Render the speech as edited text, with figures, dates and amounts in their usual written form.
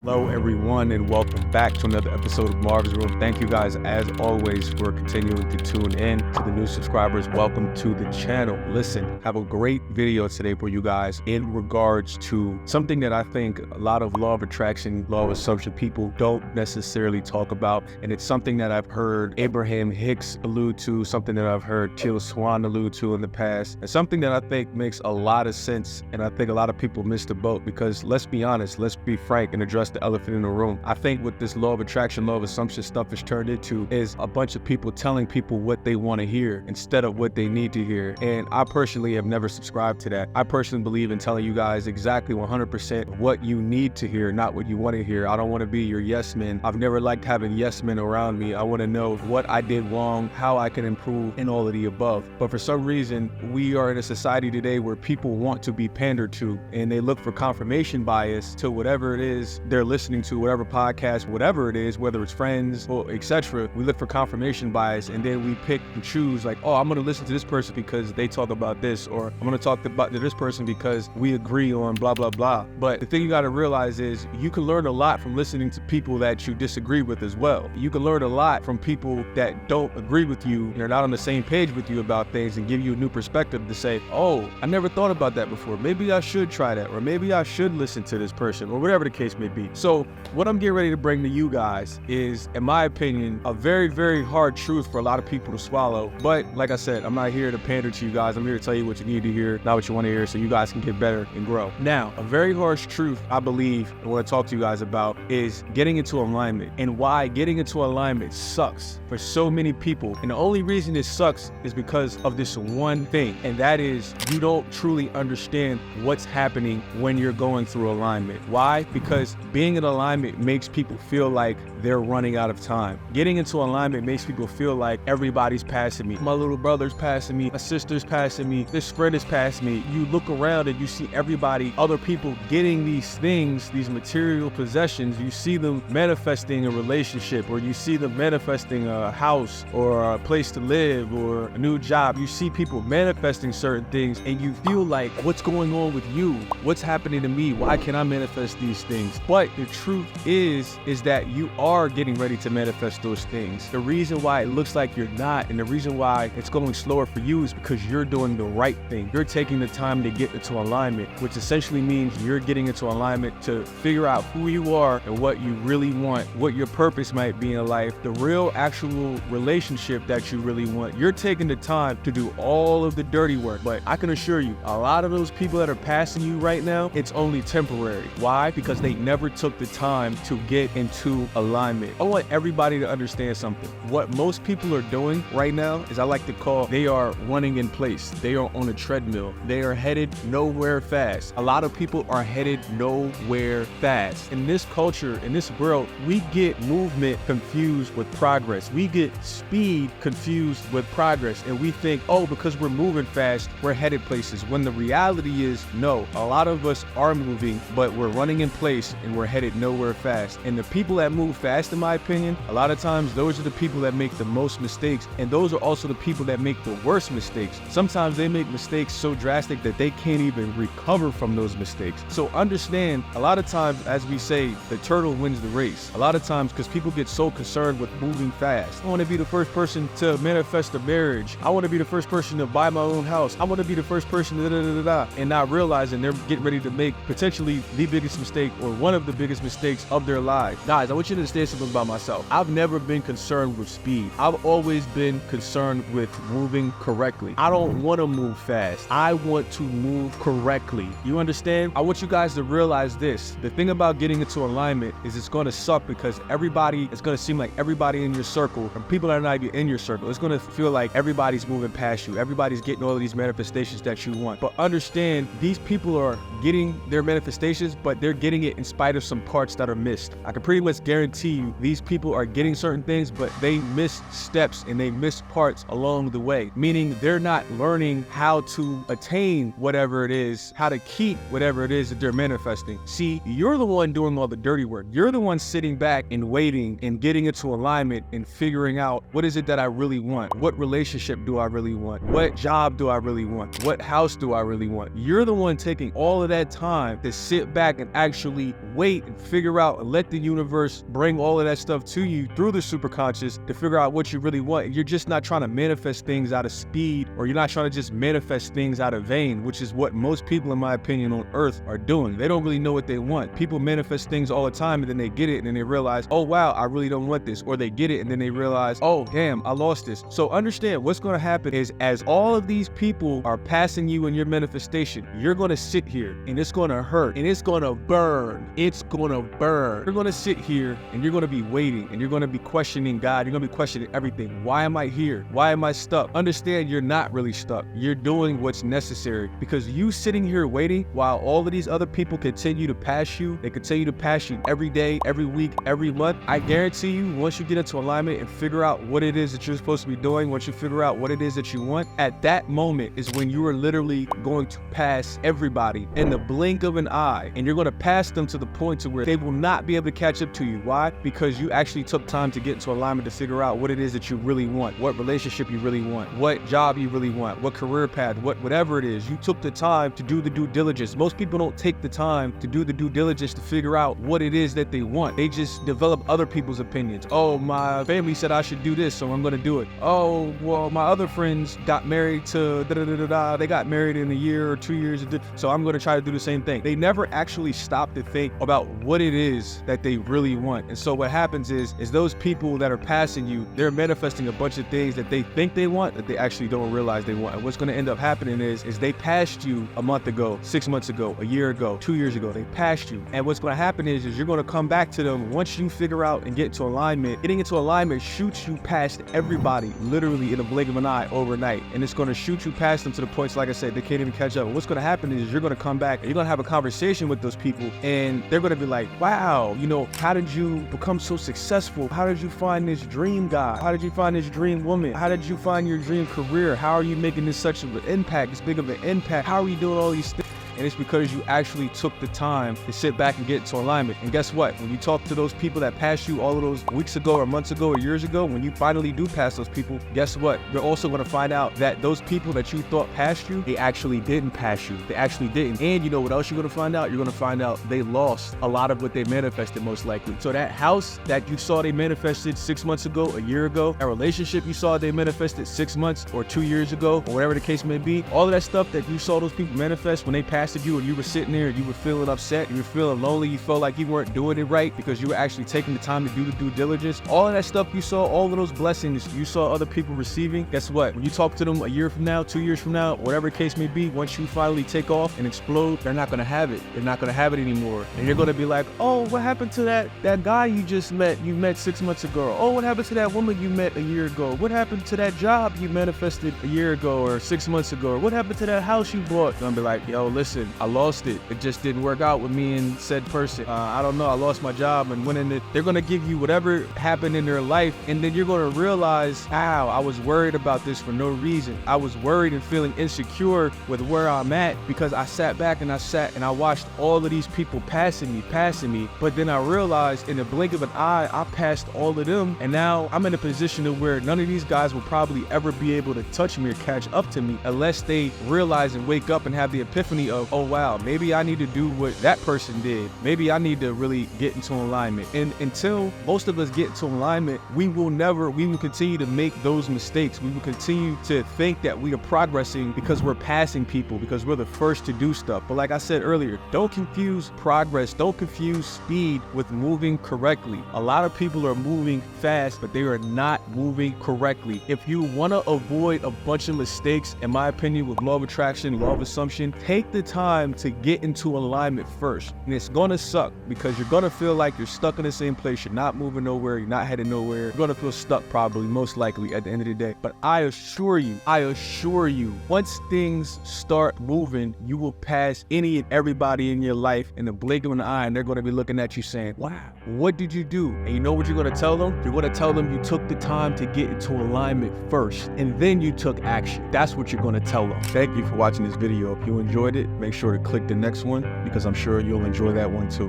Hello, everyone, and welcome back to another episode of Marv's Room. Thank you guys, as always, for continuing to tune in. To the new subscribers, welcome to the channel. Listen, have a great video today for you guys in regards to something that I think a lot of law of attraction, law of assumption people don't necessarily talk about. And it's something that I've heard Abraham Hicks allude to, something that I've heard Teal Swan allude to in the past, and something that I think makes a lot of sense. And I think a lot of people miss the boat because let's be honest, let's be frank and address the elephant in the room. I think what this law of attraction, law of assumption stuff is turned into is a bunch of people telling people what they want to hear instead of what they need to hear. And I personally have never subscribed to that. I personally believe in telling you guys exactly 100% what you need to hear, not what you want to hear. I don't want to be your yes man. I've never liked having yes men around me. I want to know what I did wrong, how I can improve, and all of the above. But for some reason, we are in a society today where people want to be pandered to, and they look for confirmation bias to whatever it is they're listening to, whatever podcast, whatever it is, whether it's friends or etc. We look for confirmation bias, and then we pick and choose like, oh, I'm going to listen to this person because they talk about this, or I'm going to talk about this person because we agree on blah, blah, blah. But the thing you got to realize is you can learn a lot from listening to people that you disagree with as well. You can learn a lot from people that don't agree with you and are not on the same page with you about things and give you a new perspective to say, oh, I never thought about that before. Maybe I should try that, or maybe I should listen to this person, or whatever the case may be. So what I'm getting ready to bring to you guys is, in my opinion, a very, very hard truth for a lot of people to swallow. But like I said, I'm not here to pander to you guys. I'm here to tell you what you need to hear, not what you want to hear, so you guys can get better and grow. Now, a very harsh truth I believe I want to talk to you guys about is getting into alignment, and why getting into alignment sucks for so many people. And the only reason it sucks is because of this one thing, and that is you don't truly understand what's happening when you're going through alignment. Why? Because being in alignment makes people feel like they're running out of time. Getting into alignment makes people feel like everybody's passing me. My little brother's passing me, my sister's passing me, this friend is passing me. You look around and you see everybody, other people getting these things, these material possessions. You see them manifesting a relationship, or you see them manifesting a house or a place to live or a new job. You see people manifesting certain things and you feel like, what's going on with you? What's happening to me? Why can't I manifest these things? But the truth is that you are getting ready to manifest those things. The reason why it looks like you're not, and the reason why it's going slower for you, is because you're doing the right thing. You're taking the time to get into alignment, which essentially means you're getting into alignment to figure out who you are and what you really want, what your purpose might be in life, the real actual relationship that you really want. You're taking the time to do all of the dirty work. But I can assure you, a lot of those people that are passing you right now, it's only temporary. Why? Because they never took the time to get into alignment. I want everybody to understand something. What most people are doing right now is, I like to call, they are running in place. They are on a treadmill. They are headed nowhere fast. A lot of people are headed nowhere fast. In this culture, in this world, we get movement confused with progress. We get speed confused with progress, and we think, oh, because we're moving fast, we're headed places. When the reality is, no, a lot of us are moving, but we're running in place and we're headed nowhere fast. And the people that move fast, in my opinion, a lot of times those are the people that make the most mistakes, and those are also the people that make the worst mistakes. Sometimes they make mistakes so drastic that they can't even recover from those mistakes. So understand, a lot of times, as we say, the turtle wins the race. A lot of times, because people get so concerned with moving fast. I want to be the first person to manifest a marriage. I want to be the first person to buy my own house. I want to be the first person to and not realizing they're getting ready to make potentially the biggest mistake, or one of the biggest mistakes of their lives. Guys, I want you to understand something about myself. I've never been concerned with speed. I've always been concerned with moving correctly. I don't want to move fast. I want to move correctly. You understand? I want you guys to realize this. The thing about getting into alignment is it's going to suck, because it's going to seem like everybody in your circle, and people that are not even in your circle, it's going to feel like everybody's moving past you. Everybody's getting all of these manifestations that you want. But understand, these people are getting their manifestations, but they're getting it in spite of some parts that are missed. I can pretty much guarantee you these people are getting certain things, but they miss steps and they miss parts along the way, meaning they're not learning how to attain whatever it is, how to keep whatever it is that they're manifesting. See, you're the one doing all the dirty work. You're the one sitting back and waiting and getting into alignment and figuring out, what is it that I really want? What relationship do I really want? What job do I really want? What house do I really want? You're the one taking all of that time to sit back and actually wait wait and figure out and let the universe bring all of that stuff to you through the superconscious to figure out what you really want. And you're just not trying to manifest things out of speed, or you're not trying to just manifest things out of vain, which is what most people, in my opinion, on earth are doing. They don't really know what they want. People manifest things all the time, and then they get it and then they realize, oh wow, I really don't want this. Or they get it and then they realize, oh damn, I lost this. So understand what's going to happen is, as all of these people are passing you in your manifestation, you're going to sit here and it's going to hurt and it's going to burn. It's going to burn. You're going to sit here and you're going to be waiting and you're going to be questioning God. You're going to be questioning everything. Why am I here? Why am I stuck? Understand, you're not really stuck. You're doing what's necessary, because you sitting here waiting while all of these other people continue to pass you, they continue to pass you every day, every week, every month. I guarantee you, once you get into alignment and figure out what it is that you're supposed to be doing, once you figure out what it is that you want, at that moment is when you are literally going to pass everybody in the blink of an eye, and you're going to pass them to the point to where they will not be able to catch up to you. Why? Because you actually took time to get into alignment to figure out what it is that you really want, what relationship you really want, what job you really want, what career path, whatever it is. You took the time to do the due diligence. Most people don't take the time to do the due diligence to figure out what it is that they want. They just develop other people's opinions. Oh, my family said I should do this, so I'm going to do it. Oh, well, my other friends got married to da-da-da-da-da. They got married in a year or 2 years, so I'm going to try to do the same thing. They never actually stop to think about what it is that they really want. And so what happens is those people that are passing you, they're manifesting a bunch of things that they think they want that they actually don't realize they want. And what's going to end up happening is they passed you a month ago, 6 months ago, a year ago, 2 years ago. They passed you. And what's going to happen is you're going to come back to them once you figure out and get into alignment. Getting into alignment shoots you past everybody, literally in a blink of an eye, overnight. And it's going to shoot you past them to the points, like I said, they can't even catch up. And what's going to happen is you're going to come back and you're going to have a conversation with those people, and they're going to be like, wow, how did you become so successful? How did you find this dream guy? How did you find this dream woman? How did you find your dream career? How are you making this such of an impact, this big of an impact? How are you doing all these things? And it's because you actually took the time to sit back and get into alignment. And guess what? When you talk to those people that passed you all of those weeks ago or months ago or years ago, when you finally do pass those people, guess what? You're also going to find out that those people that you thought passed you, they actually didn't pass you. They actually didn't. And you know what else you're going to find out? You're going to find out they lost a lot of what they manifested, most likely. So that house that you saw they manifested 6 months ago, a year ago, a relationship you saw they manifested 6 months or 2 years ago, or whatever the case may be, all of that stuff that you saw those people manifest when they passed you, and you were sitting there and you were feeling upset, you were feeling lonely, you felt like you weren't doing it right because you were actually taking the time to do the due diligence. All of that stuff you saw, all of those blessings you saw other people receiving, guess what? When you talk to them a year from now, 2 years from now, whatever the case may be, once you finally take off and explode, they're not going to have it. They're not going to have it anymore. And you're going to be like, oh, what happened to that guy you just met? You met 6 months ago. Oh, what happened to that woman you met a year ago? What happened to that job you manifested a year ago or 6 months ago? Or what happened to that house you bought? I'm gonna be like, yo, listen, I lost it. It just didn't work out with me and said person. I don't know, I lost my job and went in it. They're gonna give you whatever happened in their life, and then you're gonna realize, wow, I was worried about this for no reason. I was worried and feeling insecure with where I'm at because I sat back and I watched all of these people passing me, but then I realized in the blink of an eye, I passed all of them, and now I'm in a position to where none of these guys will probably ever be able to touch me or catch up to me unless they realize and wake up and have the epiphany of, oh wow, maybe I need to do what that person did. Maybe I need to really get into alignment. And until most of us get into alignment, we will continue to make those mistakes. We will continue to think that we are progressing because we're passing people, because we're the first to do stuff. But like I said earlier, don't confuse progress, don't confuse speed with moving correctly. A lot of people are moving fast, but they are not moving correctly. If you want to avoid a bunch of mistakes, in my opinion, with law of attraction, law of assumption, take the time to get into alignment first. And it's gonna suck because you're gonna feel like you're stuck in the same place. You're not moving nowhere, you're not heading nowhere. You're gonna feel stuck probably, most likely at the end of the day. But I assure you, once things start moving, you will pass any and everybody in your life in the blink of an eye, and they're gonna be looking at you saying, wow, what did you do? And you know what you're gonna tell them? You're gonna tell them you took the time to get into alignment first, and then you took action. That's what you're gonna tell them. Thank you for watching this video. If you enjoyed it, make sure to click the next one because I'm sure you'll enjoy that one too.